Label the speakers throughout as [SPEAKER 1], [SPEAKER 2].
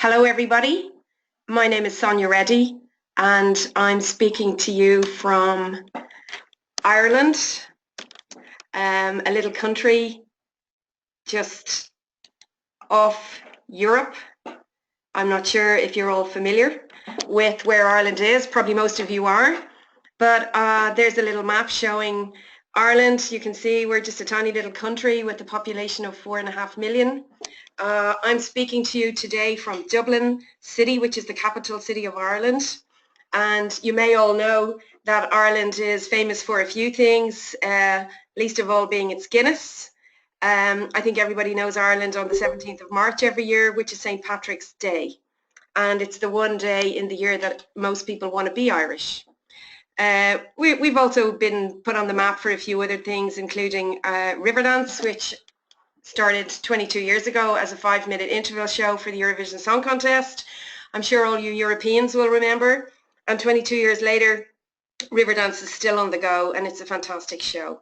[SPEAKER 1] Hello everybody, my name is Sonia Reddy and I'm speaking to you from Ireland, a little country just off Europe. I'm not sure if you're all familiar with where Ireland is, probably most of you are, but there's a little map showing Ireland. You can see we're just a tiny little country with a population of 4.5 million. I'm speaking to you today from Dublin City, which is the capital city of Ireland. And you may all know that Ireland is famous for a few things, least of all being its Guinness. I think everybody knows Ireland on the 17th of March every year, which is St. Patrick's Day. And it's the one day in the year that most people want to be Irish. We've also been put on the map for a few other things, including Riverdance, which started 22 years ago as a 5-minute interval show for the Eurovision Song Contest. I'm sure all you Europeans will remember. And 22 years later, Riverdance is still on the go and it's a fantastic show.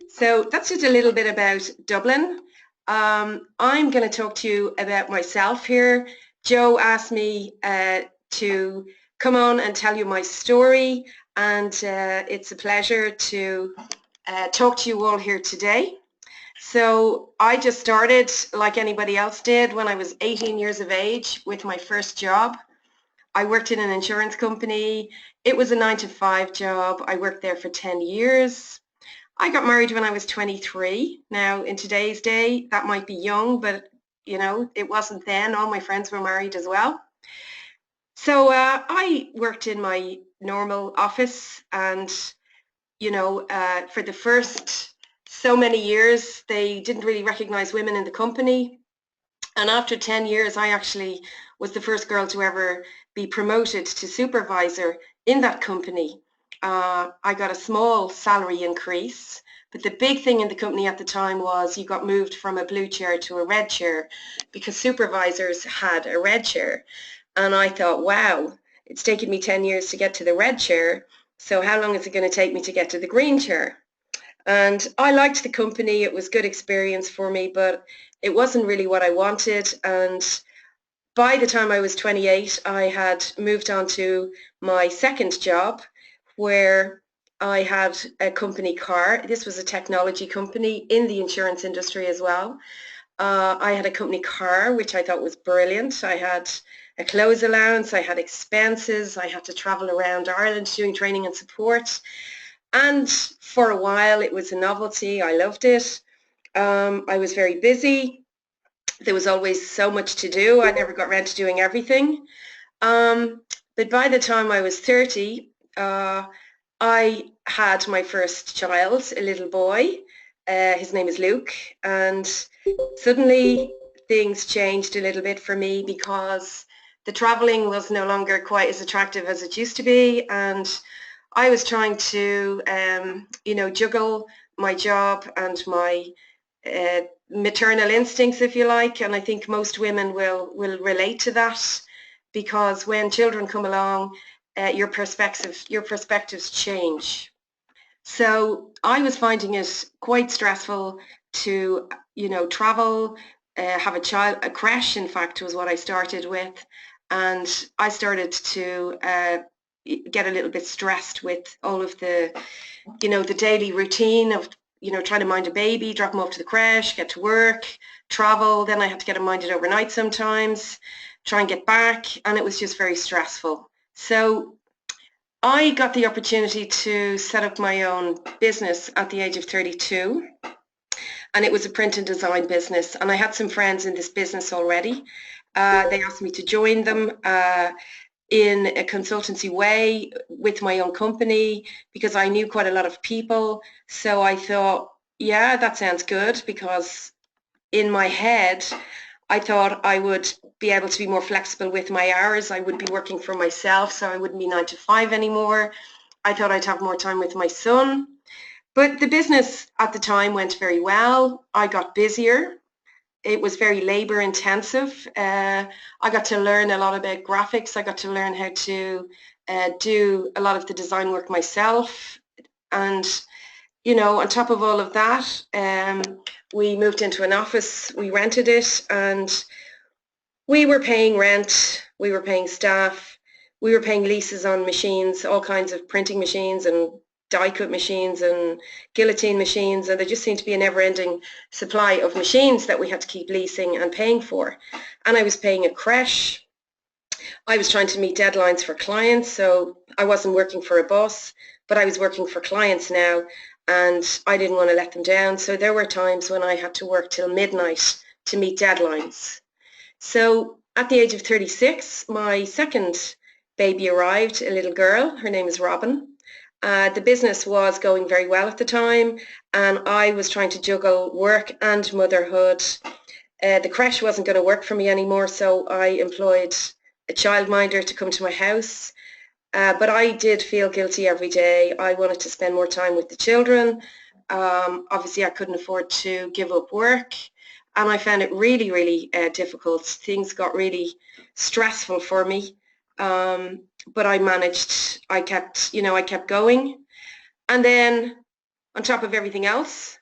[SPEAKER 1] So that's just a little bit about Dublin. I'm going to talk to you about myself here. Joe asked me to come on and tell you my story, and it's a pleasure to talk to you all here today. So I just started, like anybody else did, when I was 18 years of age with my first job. I worked in an insurance company. It was a 9-to-5 job. I worked there for 10 years. I got married when I was 23. Now, in today's day, that might be young, but you know, it wasn't then. All my friends were married as well. So I worked in my normal office, and you know, for the first so many years, they didn't really recognize women in the company. And after 10 years, I actually was the first girl to ever be promoted to supervisor in that company. I got a small salary increase, but the big thing in the company at the time was you got moved from a blue chair to a red chair because supervisors had a red chair. And I thought, wow, it's taken me 10 years to get to the red chair. So how long is it going to take me to get to the green chair? And I liked the company. It was a good experience for me, but it wasn't really what I wanted. And by the time I was 28, I had moved on to my second job, where I had a company car. This was a technology company in the insurance industry as well. I had a company car, which I thought was brilliant. I had a clothes allowance, I had expenses, I had to travel around Ireland doing training and support. And for a while it was a novelty. I loved it. I was very busy. There was always so much to do. I never got around to doing everything. But by the time I was 30, I had my first child, a little boy. His name is Luke. And suddenly things changed a little bit for me because the traveling was no longer quite as attractive as it used to be. And I was trying to, you know, juggle my job and my maternal instincts, if you like, and I think most women will relate to that, because when children come along, your perspectives change. So I was finding it quite stressful to, you know, travel, have a creche, in fact, was what I started with, and I started to get a little bit stressed with all of the, you know, the daily routine of, you know, trying to mind a baby, drop him off to the creche, get to work, travel. Then I had to get him minded overnight sometimes, try and get back, and it was just very stressful. So I got the opportunity to set up my own business at the age of 32, and it was a print and design business, and I had some friends in this business already. They asked me to join them in a consultancy way with my own company because I knew quite a lot of people. So I thought, yeah, that sounds good, because in my head I thought I would be able to be more flexible with my hours. I would be working for myself, so I wouldn't be 9-to-5 anymore. I thought I'd have more time with my son. But the business at the time went very well. I got busier. It was very labor intensive. I got to learn a lot about graphics. I got to learn how to do a lot of the design work myself. And, you know, on top of all of that, we moved into an office, we rented it, and We were paying rent, we were paying staff, we were paying leases on machines, all kinds of printing machines and die cut machines and guillotine machines, and there just seemed to be a never-ending supply of machines that we had to keep leasing and paying for. And I was paying a creche. I was trying to meet deadlines for clients, so I wasn't working for a boss, but I was working for clients now, and I didn't want to let them down. So there were times when I had to work till midnight to meet deadlines. So at the age of 36, my second baby arrived, a little girl. Her name is Robin. The business was going very well at the time, and I was trying to juggle work and motherhood. The creche wasn't going to work for me anymore, so I employed a childminder to come to my house. But I did feel guilty every day. I wanted to spend more time with the children. Obviously, I couldn't afford to give up work, and I found it really, really difficult. Things got really stressful for me, but I managed. I kept going, and then on top of everything else,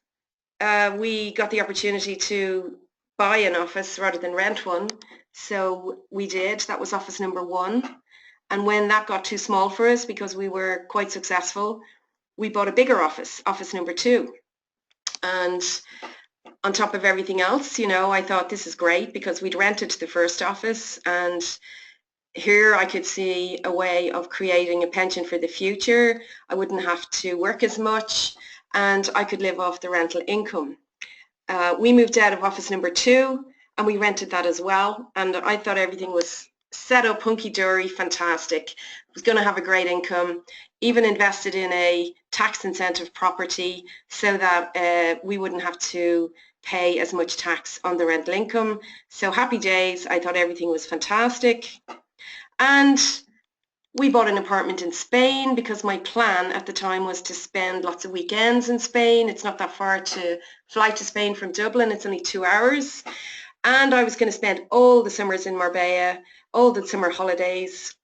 [SPEAKER 1] we got the opportunity to buy an office rather than rent one. So we did. That was office number one. And when that got too small for us, because we were quite successful, we bought a bigger office, office number two. And on top of everything else, I thought this is great because we'd rented the first office, and here I could see a way of creating a pension for the future. I wouldn't have to work as much, and I could live off the rental income. We moved out of office number two, and we rented that as well. And I thought everything was set up hunky-dory, fantastic. I was going to have a great income, even invested in a tax incentive property so that we wouldn't have to pay as much tax on the rental income. So happy days. I thought everything was fantastic. And we bought an apartment in Spain because my plan at the time was to spend lots of weekends in Spain. It's not that far to fly to Spain from Dublin. It's only 2 hours. And I was going to spend all the summers in Marbella, all the summer holidays,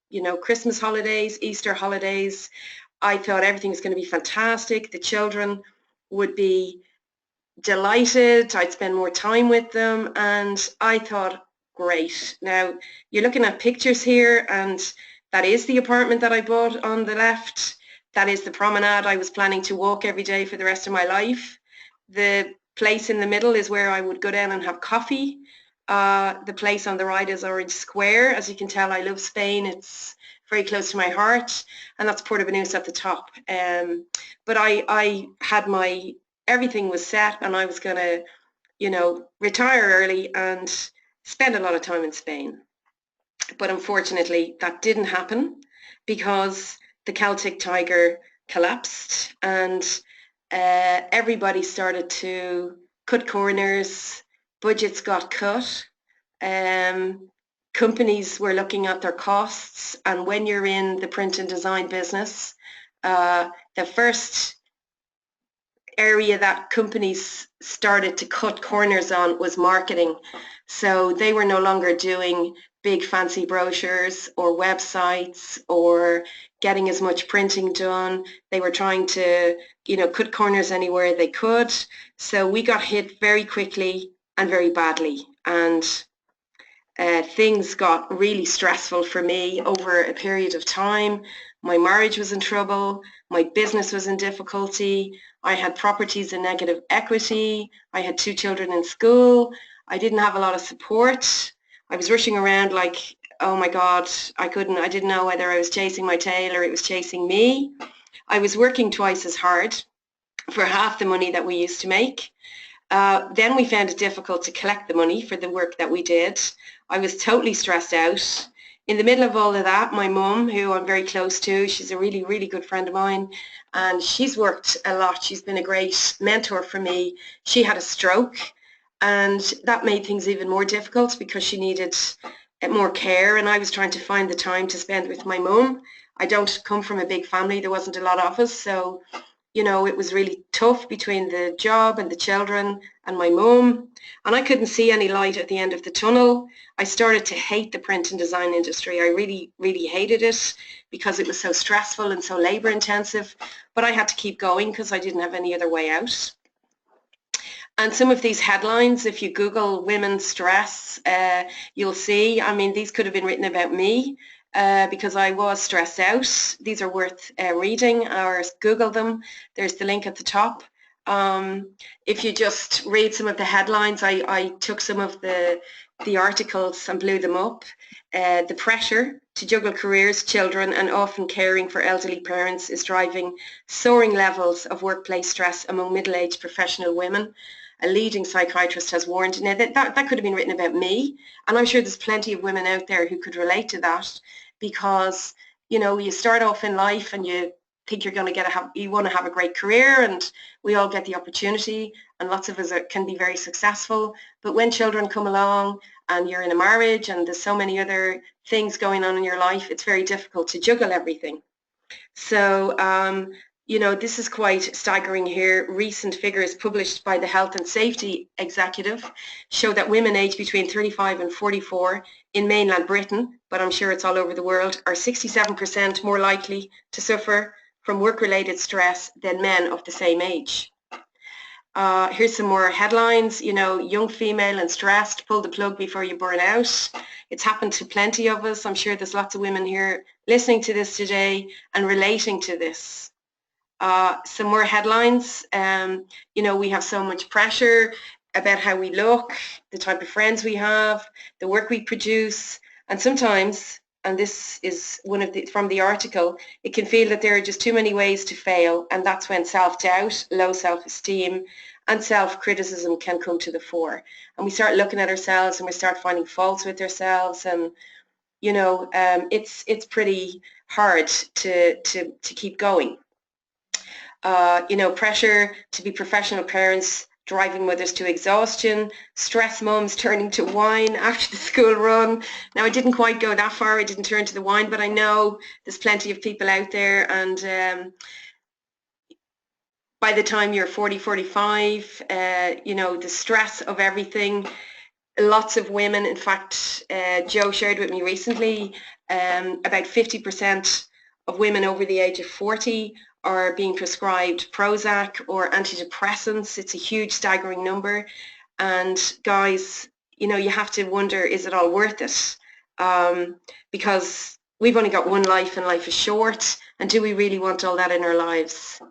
[SPEAKER 1] Christmas holidays, Easter holidays. I thought everything was going to be fantastic. The children would be delighted. I'd spend more time with them. And I thought, great. Now, you're looking at pictures here, and that is the apartment that I bought on the left. That is the promenade I was planning to walk every day for the rest of my life. The place in the middle is where I would go down and have coffee. The place on the right is Orange Square. As you can tell, I love Spain. It's very close to my heart, and that's Puerto Banús at the top. But I had everything was set, and I was going to, retire early and spend a lot of time in Spain. But unfortunately, that didn't happen because the Celtic Tiger collapsed, and everybody started to cut corners. Budgets got cut. Companies were looking at their costs, and when you're in the print and design business, the first area that companies started to cut corners on was marketing. So they were no longer doing big fancy brochures or websites or getting as much printing done. They were trying to, cut corners anywhere they could. So we got hit very quickly and very badly. And things got really stressful for me over a period of time. My marriage was in trouble. My business was in difficulty. I had properties in negative equity. I had 2 children in school. I didn't have a lot of support. I was rushing around like, oh my God, I didn't know whether I was chasing my tail or it was chasing me. I was working twice as hard for half the money that we used to make. Then we found it difficult to collect the money for the work that we did. I was totally stressed out. In the middle of all of that, my mum, who I'm very close to, she's a really, really good friend of mine, and she's worked a lot. She's been a great mentor for me. She had a stroke, and that made things even more difficult because she needed more care, and I was trying to find the time to spend with my mum. I don't come from a big family. There wasn't a lot of us, so it was really tough between the job and the children and my mum, and I couldn't see any light at the end of the tunnel. I started to hate the print and design industry. I really, really hated it because it was so stressful and so labor intensive, but I had to keep going because I didn't have any other way out. And some of these headlines, if you Google women stress, you'll see, I mean, these could have been written about me because I was stressed out. These are worth reading, or Google them. There's the link at the top. If you just read some of the headlines, I took some of the articles and blew them up. The pressure to juggle careers, children, and often caring for elderly parents is driving soaring levels of workplace stress among middle-aged professional women. A leading psychiatrist has warned. Now, that could have been written about me, and I'm sure there's plenty of women out there who could relate to that, because, you know, you start off in life and you think you're going to you want to have a great career, and we all get the opportunity, and lots of us can be very successful. But when children come along and you're in a marriage and there's so many other things going on in your life, it's very difficult to juggle everything. So, you know, this is quite staggering here. Recent figures published by the Health and Safety Executive show that women aged between 35 and 44 in mainland Britain, but I'm sure it's all over the world, are 67% more likely to suffer from work-related stress than men of the same age. Here's some more headlines. You know, young female and stressed, pull the plug before you burn out. It's happened to plenty of us. I'm sure there's lots of women here listening to this today and relating to this. Some more headlines. You know, we have so much pressure about how we look, the type of friends we have, the work we produce, and sometimes, and this is from the article, it can feel that there are just too many ways to fail, and that's when self-doubt, low self-esteem, and self-criticism can come to the fore. And we start looking at ourselves and we start finding faults with ourselves, and, you know, it's pretty hard to keep going. You know, pressure to be professional parents driving mothers to exhaustion, stress mums turning to wine after the school run. Now, I didn't quite go that far. I didn't turn to the wine, but I know there's plenty of people out there, and by the time you're 40, 45, you know, the stress of everything, lots of women, in fact, Joe shared with me recently, about 50% of women over the age of 40 are being prescribed Prozac or antidepressants. It's a huge, staggering number. And guys, you know, you have to wonder, is it all worth it? Because we've only got one life and life is short. And do we really want all that in our lives?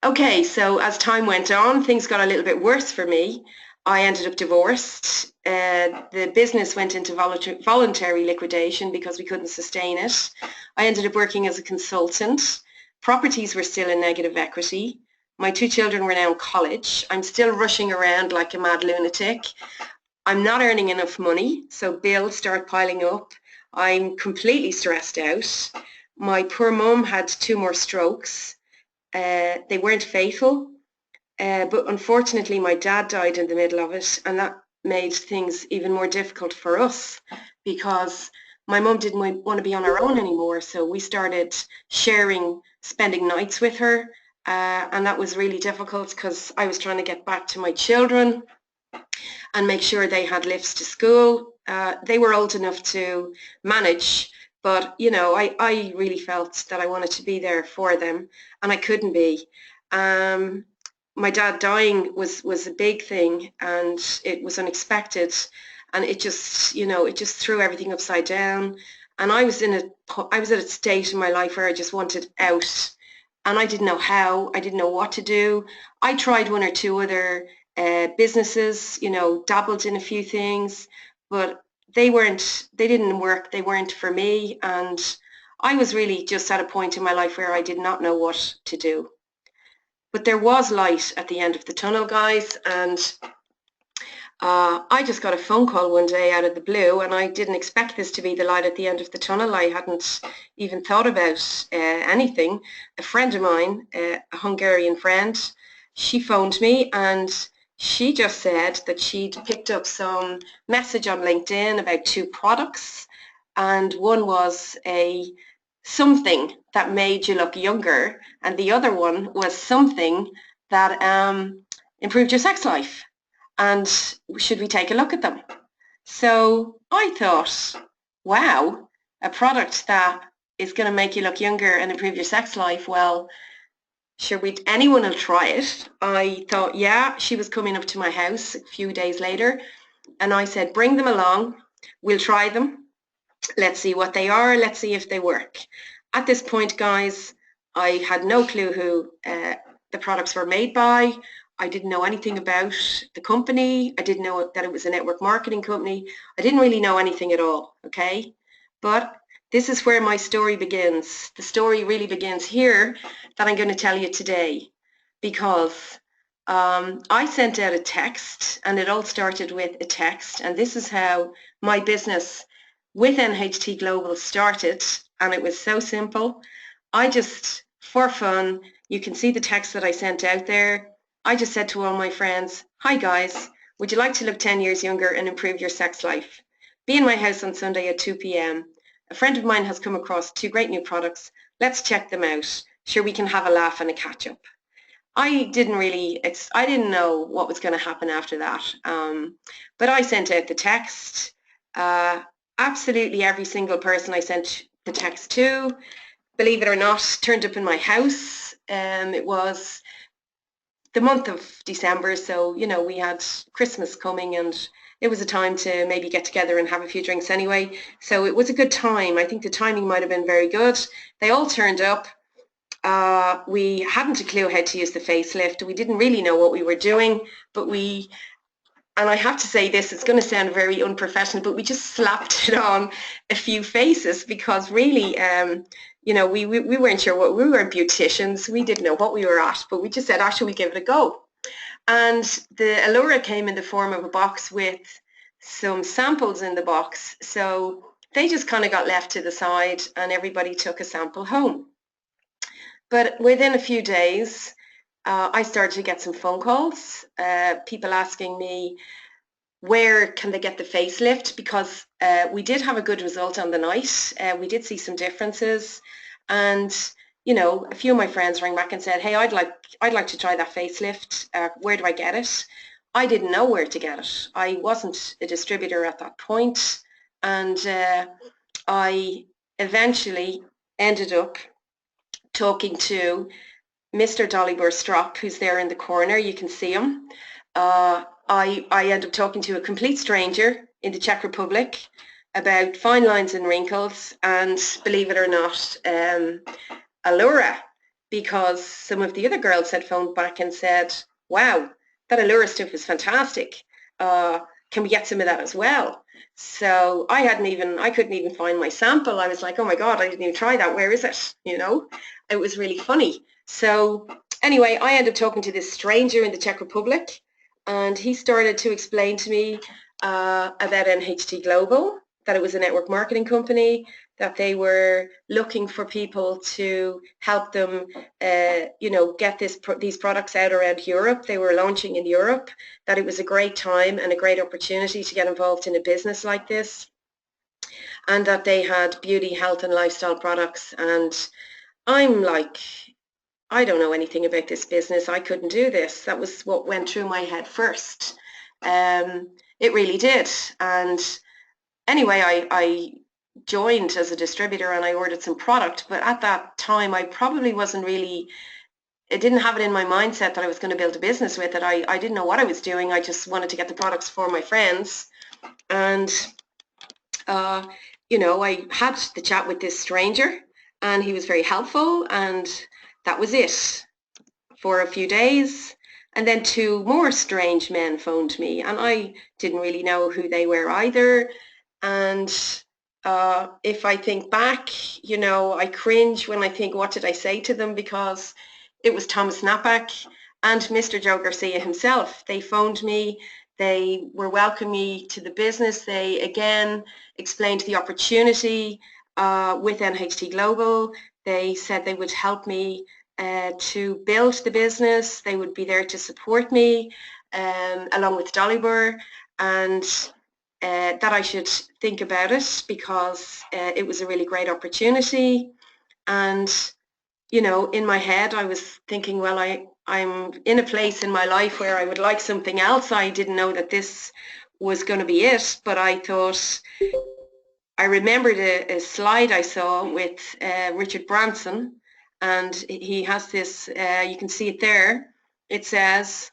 [SPEAKER 1] Okay, so as time went on, things got a little bit worse for me. I ended up divorced. The business went into voluntary liquidation because we couldn't sustain it. I ended up working as a consultant. Properties were still in negative equity. My two children were now in college. I'm still rushing around like a mad lunatic. I'm not earning enough money, so bills start piling up. I'm completely stressed out. My poor mum had 2 more strokes. They weren't fatal. But unfortunately, my dad died in the middle of it, and that made things even more difficult for us because my mum didn't want to be on her own anymore. So we started spending nights with her, and that was really difficult because I was trying to get back to my children and make sure they had lifts to school. They were old enough to manage, but, you know, I really felt that I wanted to be there for them, and I couldn't be. My dad dying was a big thing, and it was unexpected, and it just, you know, it just threw everything upside down. And I was at a state in my life where I just wanted out, and I didn't know how. I didn't know what to do. I tried 1 or 2 other businesses, you know, dabbled in a few things, but they didn't work. They weren't for me, and I was really just at a point in my life where I did not know what to do. But there was light at the end of the tunnel, guys, and I just got a phone call one day out of the blue, and I didn't expect this to be the light at the end of the tunnel. I hadn't even thought about anything. A friend of mine, a Hungarian friend, she phoned me, and she just said that she'd picked up some message on LinkedIn about 2 products, and one was something that made you look younger, and the other one was something that improved your sex life. And should we take a look at them? So I thought, wow, a product that is going to make you look younger and improve your sex life, well, sure, anyone will try it. I thought, yeah, she was coming up to my house a few days later, and I said, bring them along. We'll try them. Let's see what they are. Let's see if they work. At this point, guys, I had no clue who the products were made by. I didn't know anything about the company. I didn't know that it was a network marketing company. I didn't really know anything at all, okay? But this is where my story begins. The story really begins here that I'm going to tell you today, because I sent out a text, and it all started with a text, and this is how my business with NHT Global started, and it was so simple. I just, for fun, you can see the text that I sent out there. I just said to all my friends, hi guys, would you like to look 10 years younger and improve your sex life? Be in my house on Sunday at 2 p.m. A friend of mine has come across 2 great new products. Let's check them out. Sure, we can have a laugh and a catch up. I didn't know what was going to happen after that. But I sent out the text. Absolutely every single person I sent the text to, believe it or not, turned up in my house. It was the month of December, so, you know, we had Christmas coming, and it was a time to maybe get together and have a few drinks anyway. So it was a good time. I think the timing might have been very good. They all turned up. We hadn't a clue how to use the facelift. We didn't really know what we were doing, but and I have to say this, it's going to sound very unprofessional, but we just slapped it on a few faces, because really, you know, we weren't sure what, we weren't beauticians, we didn't know what we were at, but we just said, should we give it a go? And the Allura came in the form of a box with some samples in the box, so they just kind of got left to the side, and everybody took a sample home. But within a few days, I started to get some phone calls, people asking me, where can they get the facelift? Because we did have a good result on the night. We did see some differences. And, you know, a few of my friends rang back and said, hey, I'd like to try that facelift. Where do I get it? I didn't know where to get it. I wasn't a distributor at that point. And I eventually ended up talking to Mr. Dolibor Strop, who's there in the corner. You can see him. I ended up talking to a complete stranger in the Czech Republic about fine lines and wrinkles, and believe it or not, Allura, because some of the other girls had phoned back and said, wow, that Allura stuff is fantastic. Can we get some of that as well? So I couldn't even find my sample. I was like, oh my God, I didn't even try that. Where is it? You know, it was really funny. So anyway, I ended up talking to this stranger in the Czech Republic, and he started to explain to me about NHT Global, that it was a network marketing company, that they were looking for people to help them, you know, get these products out around Europe. They were launching in Europe, that it was a great time and a great opportunity to get involved in a business like this, and that they had beauty, health and lifestyle products. And I'm like, I don't know anything about this business. I couldn't do this. That was what went through my head first. It really did. And anyway, I joined as a distributor, and I ordered some product. But at that time, I probably wasn't really, I didn't have it in my mindset that I was going to build a business with it. I didn't know what I was doing. I just wanted to get the products for my friends. And, you know, I had the chat with this stranger, and he was very helpful, and that was it for a few days. And then 2 more strange men phoned me, and I didn't really know who they were either. And if I think back, you know, I cringe when I think, what did I say to them? Because it was Thomas Napak and Mr. Joe Garcia himself. They phoned me. They were welcoming me to the business. They again explained the opportunity with NHT Global. They said they would help me to build the business. They would be there to support me along with Dolibor, and that I should think about it, because it was a really great opportunity. And, you know, in my head I was thinking, well, I'm in a place in my life where I would like something else. I didn't know that this was going to be it, but I thought, I remembered a slide I saw with Richard Branson, and he has this, you can see it there. It says,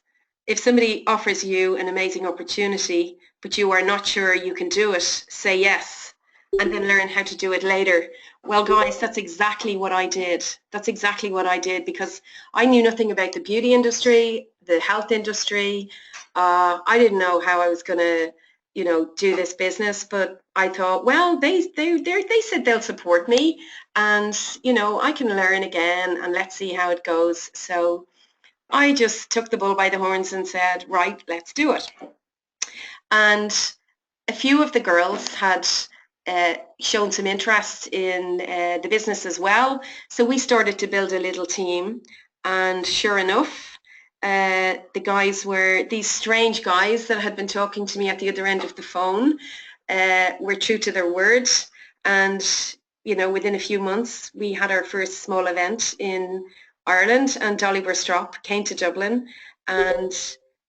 [SPEAKER 1] if somebody offers you an amazing opportunity, but you are not sure you can do it, say yes, and then learn how to do it later. Well, guys, that's exactly what I did. That's exactly what I did, because I knew nothing about the beauty industry, the health industry. I didn't know how I was going to, do this business, but I thought, well, they said they'll support me, and I can learn again, and let's see how it goes. So I just took the bull by the horns and said, right, let's do it. And a few of the girls had shown some interest in the business as well. So we started to build a little team, and sure enough, the guys were these strange guys that had been talking to me at the other end of the phone, were true to their word. And, within a few months, we had our first small event in Ireland, and Dolly Burstrop came to Dublin, and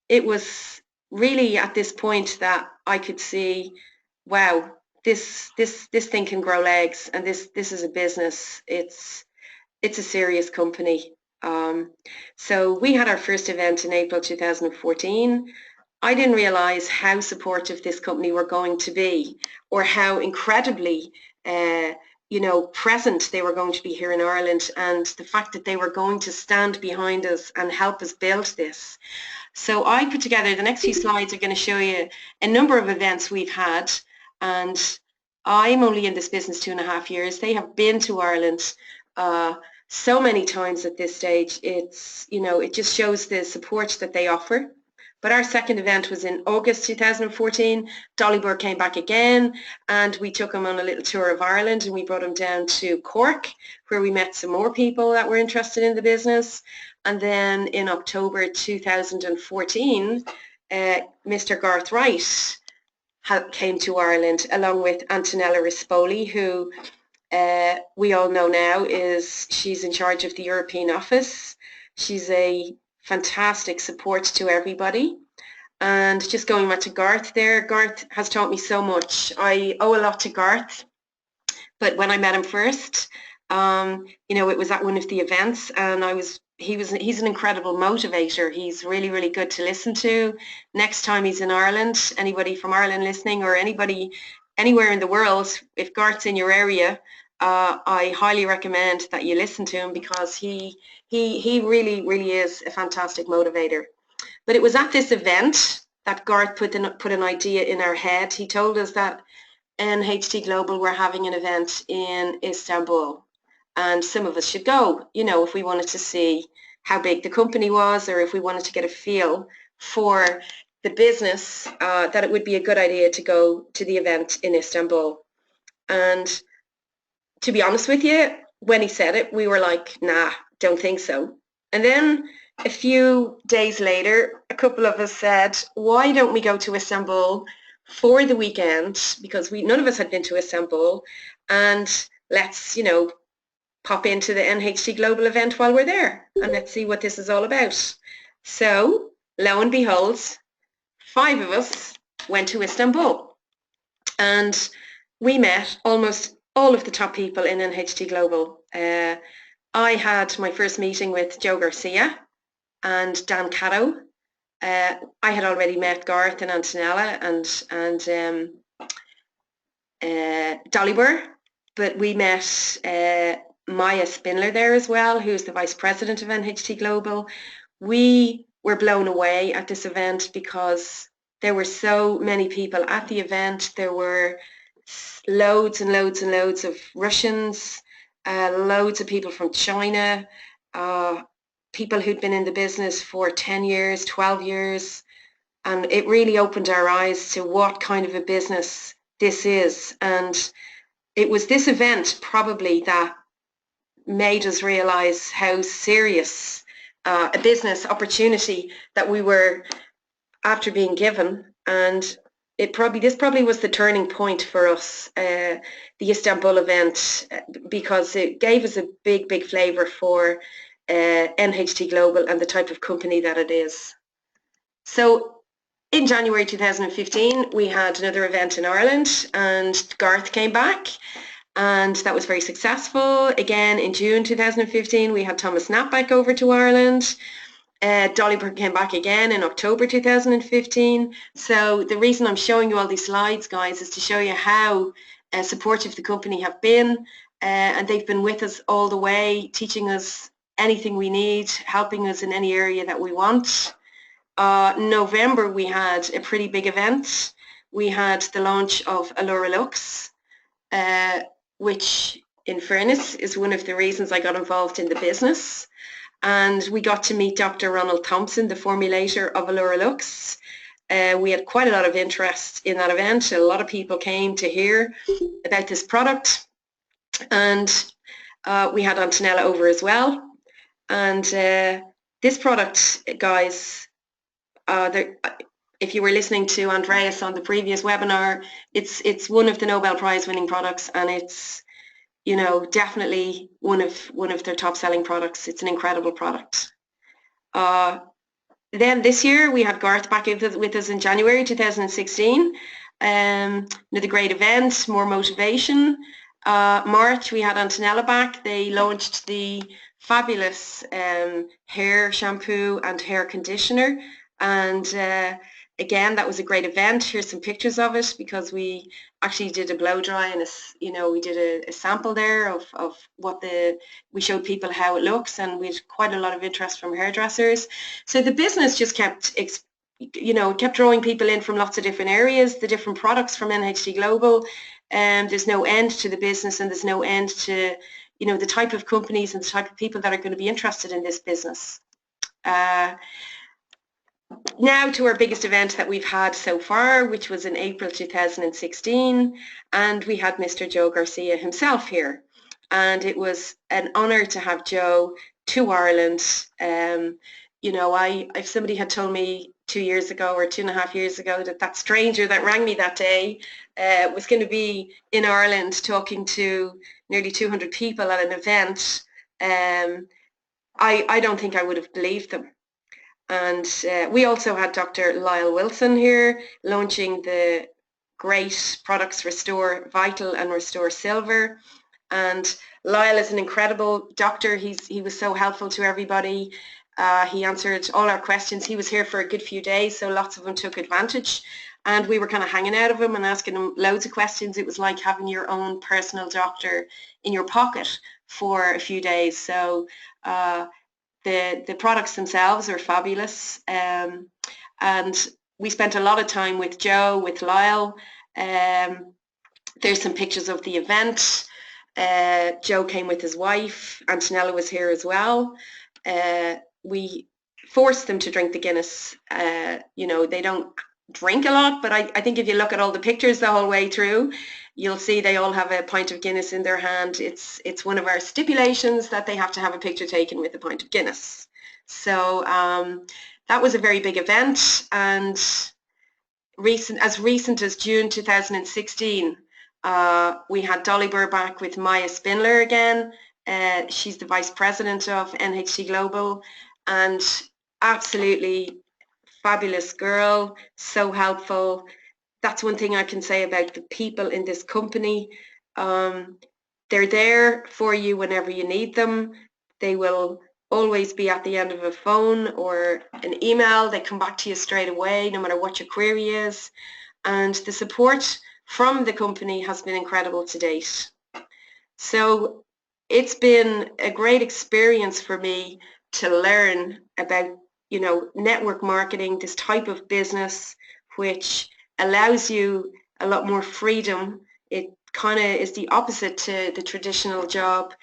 [SPEAKER 1] it was really at this point that I could see, wow, this thing can grow legs, and this is a business. It's a serious company. So we had our first event in April 2014. I didn't realize how supportive this company were going to be, or how incredibly present they were going to be here in Ireland, and the fact that they were going to stand behind us and help us build this. So I put together, the next few slides are going to show you a number of events we've had, and I'm only in this business 2.5 years. They have been to Ireland so many times at this stage. It's, it just shows the support that they offer. But our second event was in August 2014. Dolly Burr came back again, and we took him on a little tour of Ireland, and we brought him down to Cork, where we met some more people that were interested in the business. And then in October 2014, Mr. Garth Wright came to Ireland, along with Antonella Rispoli, who we all know now she's in charge of the European office. She's a fantastic support to everybody. And just going back to Garth there, Garth has taught me so much. I owe a lot to Garth, but when I met him first, it was at one of the events, and he's an incredible motivator. He's really, really good to listen to. Next time he's in Ireland, anybody from Ireland listening, or anybody anywhere in the world, if Garth's in your area, I highly recommend that you listen to him, because he really, really is a fantastic motivator. But it was at this event that Garth put an idea in our head. He told us that NHT Global were having an event in Istanbul, and some of us should go, if we wanted to see how big the company was, or if we wanted to get a feel for the business, that it would be a good idea to go to the event in Istanbul. And to be honest with you, when he said it, we were like, nah, don't think so. And then a few days later, a couple of us said, why don't we go to Istanbul for the weekend, because none of us had been to Istanbul, and let's, pop into the NHT Global event while we're there, and let's see what this is all about. So, lo and behold, 5 of us went to Istanbul, and we met almost all of the top people in NHT Global. I had my first meeting with Joe Garcia and Dan Caddo. I had already met Garth and Antonella and Dolly Burr, but we met Maya Spindler there as well, who's the Vice President of NHT Global. We were blown away at this event because there were so many people at the event. There were loads and loads and loads of Russians, loads of people from China, people who'd been in the business for 10 years, 12 years. And it really opened our eyes to what kind of a business this is. And it was this event probably that made us realize how serious a business opportunity that we were after being given. And this probably was the turning point for us, the Istanbul event, because it gave us a big flavor for NHT Global and the type of company that it is. So in January 2015, we had another event in Ireland, and Garth came back, and that was very successful. Again, in June 2015, we had Thomas Knapp back over to Ireland. Dolly came back again in October 2015. So the reason I'm showing you all these slides, guys, is to show you how supportive the company have been, and they've been with us all the way, teaching us anything we need, helping us in any area that we want. November, we had a pretty big event. We had the launch of Allura Lux, which, in fairness, is one of the reasons I got involved in the business. And we got to meet Dr. Ronald Thompson, the formulator of Allura Lux. We had quite a lot of interest in that event. A lot of people came to hear about this product, and we had Antonella over as well. And this product, guys, if you were listening to Andreas on the previous webinar, it's one of the Nobel Prize winning products, and it's, you know, definitely one of their top selling products. It's an incredible product. Then this year we had Garth back with us in January 2016. Another great event, more motivation. March we had Antonella back. They launched the fabulous hair shampoo and hair conditioner, and again, that was a great event. Here's some pictures of it, because we actually did a blow dry, and we did a sample there of what we showed people how it looks, and we had quite a lot of interest from hairdressers. So the business just kept drawing people in from lots of different areas, the different products from NHT Global, and there's no end to the business, and there's no end to, you know, the type of companies and the type of people that are going to be interested in this business. Now to our biggest event that we've had so far, which was in April 2016, and we had Mr. Joe Garcia himself here, and it was an honour to have Joe to Ireland. You know, if somebody had told me 2 years ago or 2.5 years ago that stranger that rang me that day was going to be in Ireland talking to nearly 200 people at an event, I don't think I would have believed them. And we also had Dr. Lyle Wilson here launching the great products Restore Vital and Restore Silver. And Lyle is an incredible doctor. He was so helpful to everybody. He answered all our questions. He was here for a good few days, so lots of them took advantage. And we were kind of hanging out of him and asking him loads of questions. It was like having your own personal doctor in your pocket for a few days. So the products themselves are fabulous, and we spent a lot of time with Joe, with Lyle. There's some pictures of the event. Joe came with his wife. Antonella was here as well. We forced them to drink the Guinness. You know, they don't drink a lot, but I think if you look at all the pictures the whole way through, you'll see they all have a pint of Guinness in their hand. It's one of our stipulations that they have to have a picture taken with a pint of Guinness. So that was a very big event, and as recent as June 2016, we had Dolly Burr back with Maya Spindler again. She's the Vice President of NHT Global, and absolutely fabulous girl, so helpful. That's one thing I can say about the people in this company. They're there for you whenever you need them. They will always be at the end of a phone or an email. They come back to you straight away, no matter what your query is. And the support from the company has been incredible to date. So it's been a great experience for me to learn about, you know, network marketing, this type of business, which allows you a lot more freedom. It kind of is the opposite to the traditional job.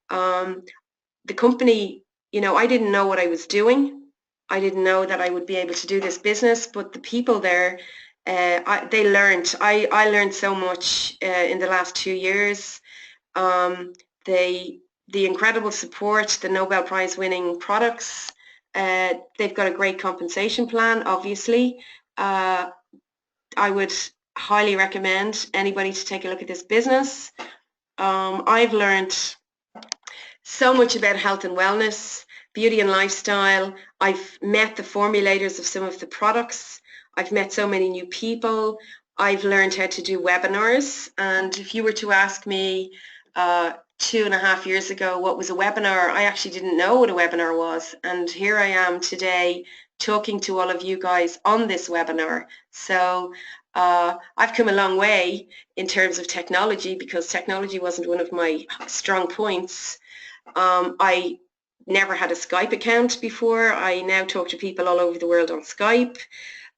[SPEAKER 1] The company, you know, I didn't know what I was doing. I didn't know that I would be able to do this business, but the people there, they learned. I learned so much in the last 2 years. The incredible support, the Nobel Prize winning products. They've got a great compensation plan, obviously. I would highly recommend anybody to take a look at this business. I've learned so much about health and wellness, beauty and lifestyle. I've met the formulators of some of the products. I've met so many new people. I've learned how to do webinars. And if you were to ask me, 2.5 years ago what was a webinar. I actually didn't know what a webinar was, and here I am today talking to all of you guys on this webinar. So I've come a long way in terms of technology, because technology wasn't one of my strong points. I never had a Skype account before. I now talk to people all over the world on Skype.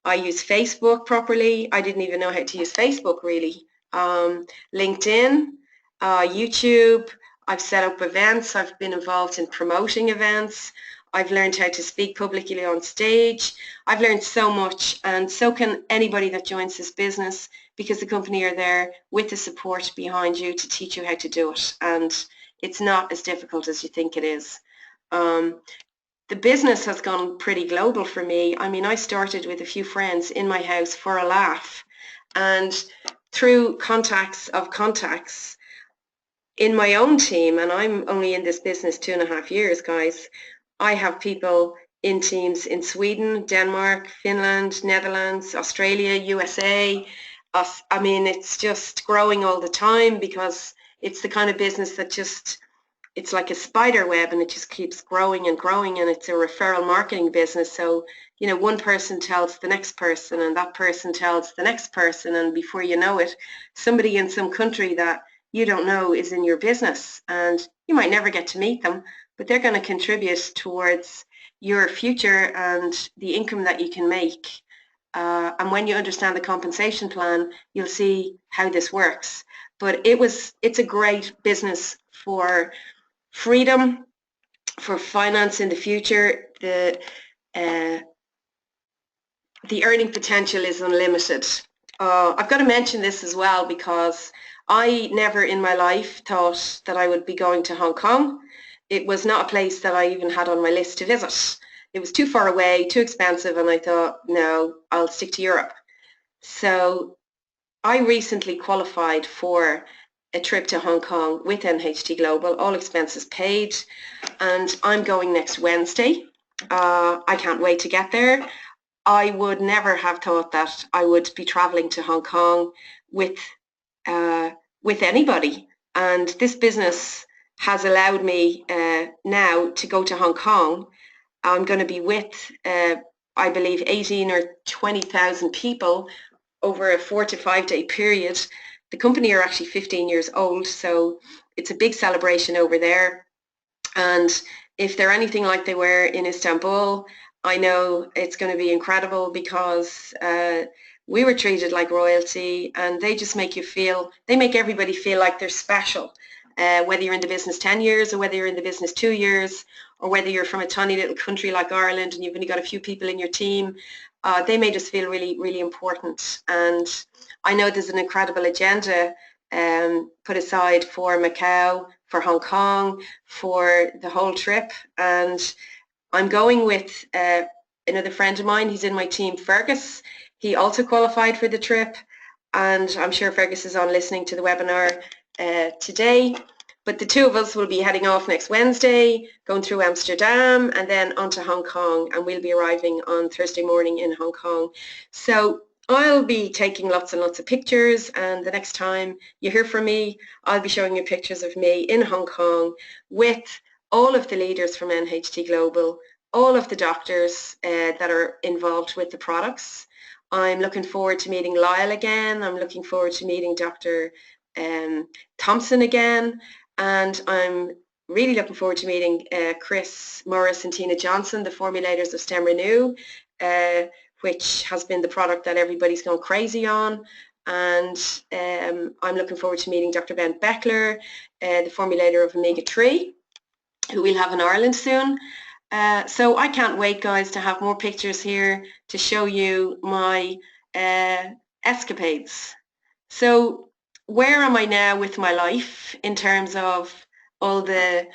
[SPEAKER 1] I use Facebook properly. I didn't even know how to use Facebook really. LinkedIn, YouTube. I've set up events. I've been involved in promoting events. I've learned how to speak publicly on stage. I've learned so much, and so can anybody that joins this business, because the company are there with the support behind you to teach you how to do it. And it's not as difficult as you think it is. The business has gone pretty global for me. I mean, I started with a few friends in my house for a laugh, and through contacts of contacts in my own team, and I'm only in this business 2.5 years, guys, I have people in teams in Sweden, Denmark, Finland, Netherlands, Australia, USA. I mean, it's just growing all the time, because it's the kind of business that just, it's like a spider web, and it just keeps growing and growing, and it's a referral marketing business. So, you know, one person tells the next person, and that person tells the next person, and before you know it, somebody in some country that you don't know is in your business, and you might never get to meet them, but they're going to contribute towards your future and the income that you can make. And when you understand the compensation plan, you'll see how this works. But it's a great business for freedom, for finance in the future. Uh, the earning potential is unlimited. I've got to mention this as well, because I never in my life thought that I would be going to Hong Kong. It was not a place that I even had on my list to visit. It was too far away, too expensive, and I thought, no, I'll stick to Europe. So I recently qualified for a trip to Hong Kong with NHT Global, all expenses paid, and I'm going next Wednesday. I can't wait to get there. I would never have thought that I would be traveling to Hong Kong with anybody, and this business has allowed me now to go to Hong Kong. I'm going to be with, I believe, 18 or 20,000 people over a 4 to 5 day period. The company are actually 15 years old, so it's a big celebration over there. And if they're anything like they were in Istanbul, I know it's going to be incredible, because we were treated like royalty, and they just make you feel, they make everybody feel like they're special. Whether you're in the business 10 years, or whether you're in the business 2 years, or whether you're from a tiny little country like Ireland and you've only got a few people in your team, they made us feel really, really important. And I know there's an incredible agenda put aside for Macau, for Hong Kong, for the whole trip. And I'm going with another friend of mine. He's in my team, Fergus. He also qualified for the trip, and I'm sure Fergus is on listening to the webinar today. But the two of us will be heading off next Wednesday, going through Amsterdam, and then on to Hong Kong, and we'll be arriving on Thursday morning in Hong Kong. So I'll be taking lots and lots of pictures, and the next time you hear from me, I'll be showing you pictures of me in Hong Kong with all of the leaders from NHT Global, all of the doctors that are involved with the products. I'm looking forward to meeting Lyle again. I'm looking forward to meeting Dr. Thompson again. And I'm really looking forward to meeting Chris Morris and Tina Johnson, the formulators of Stem Renew, which has been the product that everybody's gone crazy on. And I'm looking forward to meeting Dr. Ben Beckler, the formulator of Omega-3, who we'll have in Ireland soon. So I can't wait, guys, to have more pictures here to show you my escapades. So where am I now with my life in terms of all the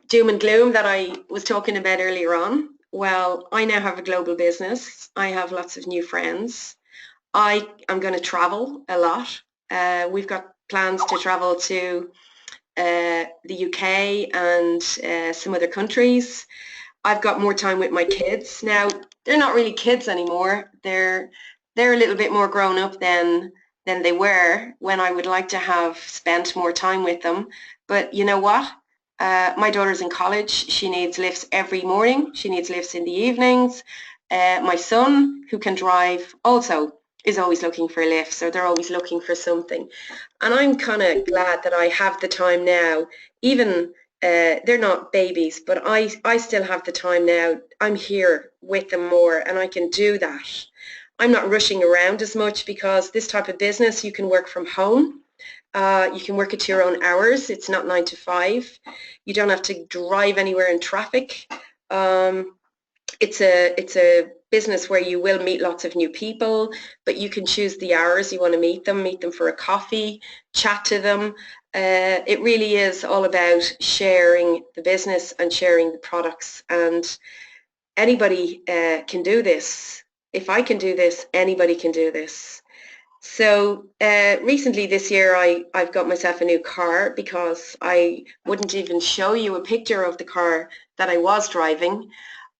[SPEAKER 1] doom and gloom that I was talking about earlier on? Well, I now have a global business. I have lots of new friends. I am going to travel a lot. We've got plans to travel to the UK and some other countries. I've got more time with my kids. Now, they're not really kids anymore. They're a little bit more grown up than they were when I would like to have spent more time with them. But you know what? My daughter's in college. She needs lifts every morning. She needs lifts in the evenings. My son, who can drive, also is always looking for lifts, or they're always looking for something. And I'm kind of glad that I have the time now. Even they're not babies, but I still have the time now. I'm here with them more, and I can do that. I'm not rushing around as much because this type of business, you can work from home. You can work at your own hours. It's not 9 to 5. You don't have to drive anywhere in traffic. It's a business where you will meet lots of new people, but you can choose the hours you want to meet them for a coffee, chat to them. It really is all about sharing the business and sharing the products, and anybody can do this. If I can do this, anybody can do this. So recently this year I've got myself a new car because I wouldn't even show you a picture of the car that I was driving.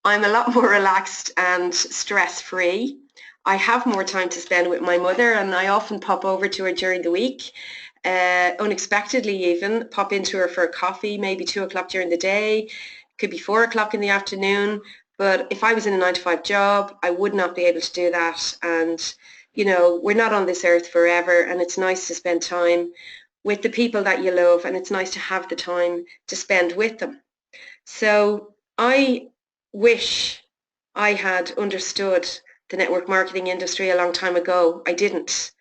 [SPEAKER 1] I'm a lot more relaxed and stress-free. I have more time to spend with my mother, and I often pop over to her during the week, unexpectedly even, pop into her for a coffee, maybe 2 o'clock during the day, could be 4 o'clock in the afternoon. But if I was in a 9 to 5 job, I would not be able to do that. And, you know, we're not on this earth forever, and it's nice to spend time with the people that you love, and it's nice to have the time to spend with them. So I wish I had understood the network marketing industry a long time ago. I didn't.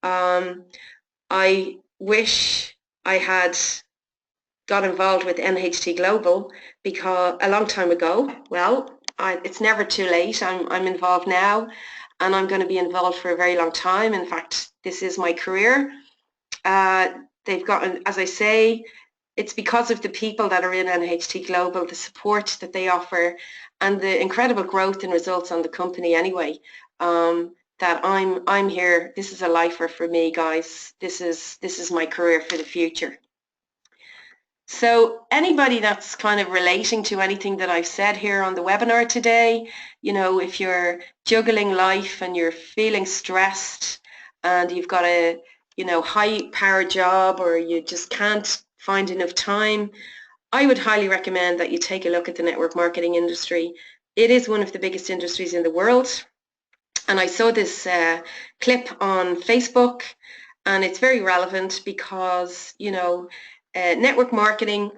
[SPEAKER 1] I wish I had got involved with NHT Global because a long time ago. Well, it's never too late. I'm involved now, and I'm going to be involved for a very long time. In fact, this is my career. They've gotten, as I say, it's because of the people that are in NHT Global, the support that they offer, and the incredible growth and results on the company anyway, that I'm here. This is a lifer for me, guys. This is my career for the future. So anybody that's kind of relating to anything that I've said here on the webinar today, you know, if you're juggling life and you're feeling stressed and you've got a, you know, high power job, or you just can't find enough time, I would highly recommend that you take a look at the network marketing industry. It is one of the biggest industries in the world. And I saw this clip on Facebook, and it's very relevant because, you know, network marketing,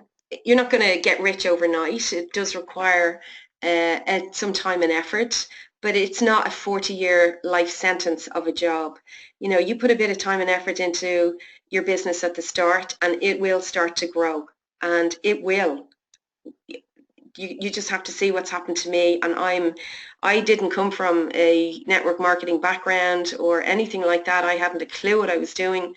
[SPEAKER 1] you're not going to get rich overnight. It does require some time and effort, but it's not a 40-year life sentence of a job. You know, you put a bit of time and effort into your business at the start, and it will start to grow, and it will. You just have to see what's happened to me. And I didn't come from a network marketing background or anything like that. I hadn't a clue what I was doing,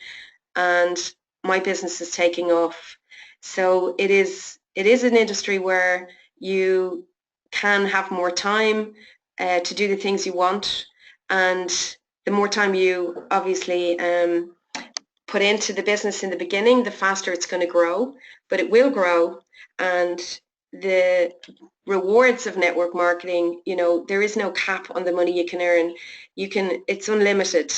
[SPEAKER 1] and my business is taking off. So it is an industry where you can have more time to do the things you want, and the more time you obviously put into the business in the beginning, the faster it's going to grow. But it will grow, and the rewards of network marketing, you know, there is no cap on the money you can earn. It's unlimited.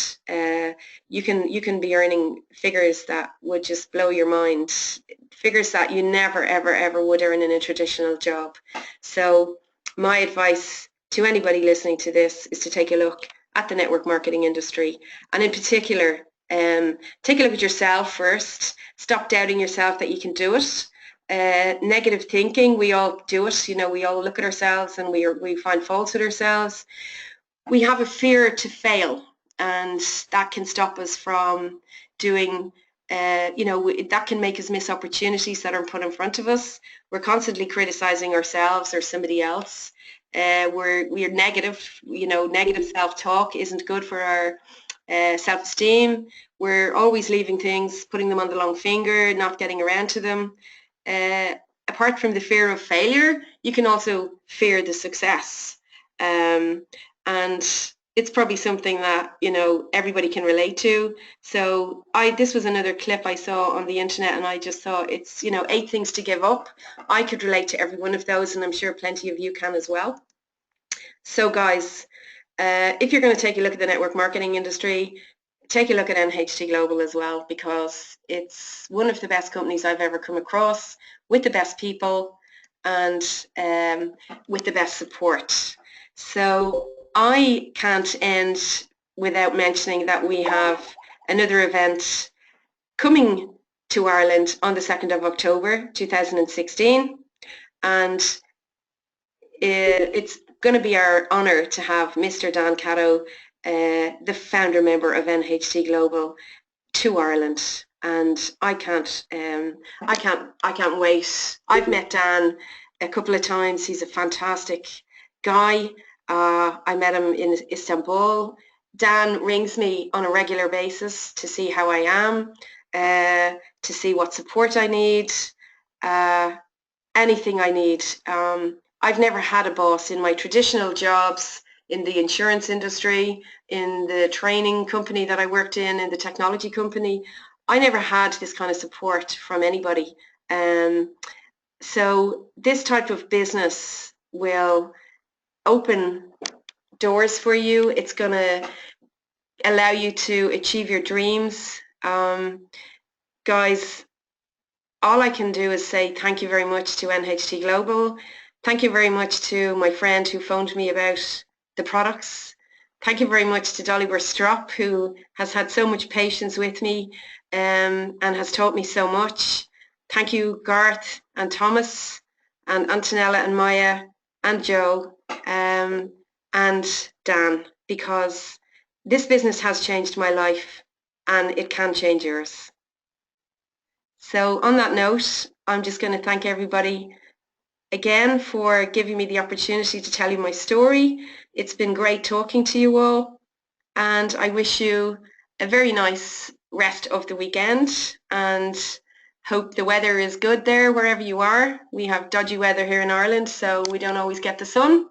[SPEAKER 1] You can be earning figures that would just blow your mind, figures that you never ever would earn in a traditional job. So my advice to anybody listening to this is to take a look at the network marketing industry, and in particular, take a look at yourself first. Stop doubting yourself that you can do it. Negative thinking, we all do it. You know, we all look at ourselves and we find faults with ourselves. We have a fear to fail, and that can stop us from doing, you know, that can make us miss opportunities that are put in front of us. We're constantly criticizing ourselves or somebody else. We're negative, you know, negative self-talk isn't good for our self-esteem. We're always leaving things, putting them on the long finger, not getting around to them. Apart from the fear of failure, you can also fear the success. And it's probably something that, you know, everybody can relate to. So this was another clip I saw on the internet, and I just thought it's, you know, 8 things to give up. I could relate to every one of those, and I'm sure plenty of you can as well. So guys, if you're going to take a look at the network marketing industry, take a look at NHT Global as well, because it's one of the best companies I've ever come across, with the best people and with the best support. So I can't end without mentioning that we have another event coming to Ireland on the 2nd of October 2016, and it's going to be our honour to have Mr. Dan Caddo, the founder member of NHT Global, to Ireland, and I can't wait. I've met Dan a couple of times. He's a fantastic guy. I met him in Istanbul. Dan rings me on a regular basis to see how I am, to see what support I need, anything I need. I've never had a boss in my traditional jobs, in the insurance industry, in the training company that I worked in the technology company. I never had this kind of support from anybody. So this type of business will open doors for you. It's going to allow you to achieve your dreams. Guys, all I can do is say thank you very much to NHT Global. Thank you very much to my friend who phoned me about the products. Thank you very much to Dolly Strop, who has had so much patience with me and has taught me so much. Thank you, Garth and Thomas and Antonella and Maya and Joe and Dan, because this business has changed my life and it can change yours. So on that note, I'm just going to thank everybody again for giving me the opportunity to tell you my story. It's been great talking to you all, and I wish you a very nice rest of the weekend, and hope the weather is good there wherever you are. We have dodgy weather here in Ireland, so we don't always get the sun.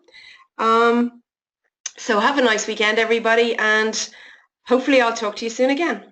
[SPEAKER 1] So have a nice weekend, everybody, and hopefully I'll talk to you soon again.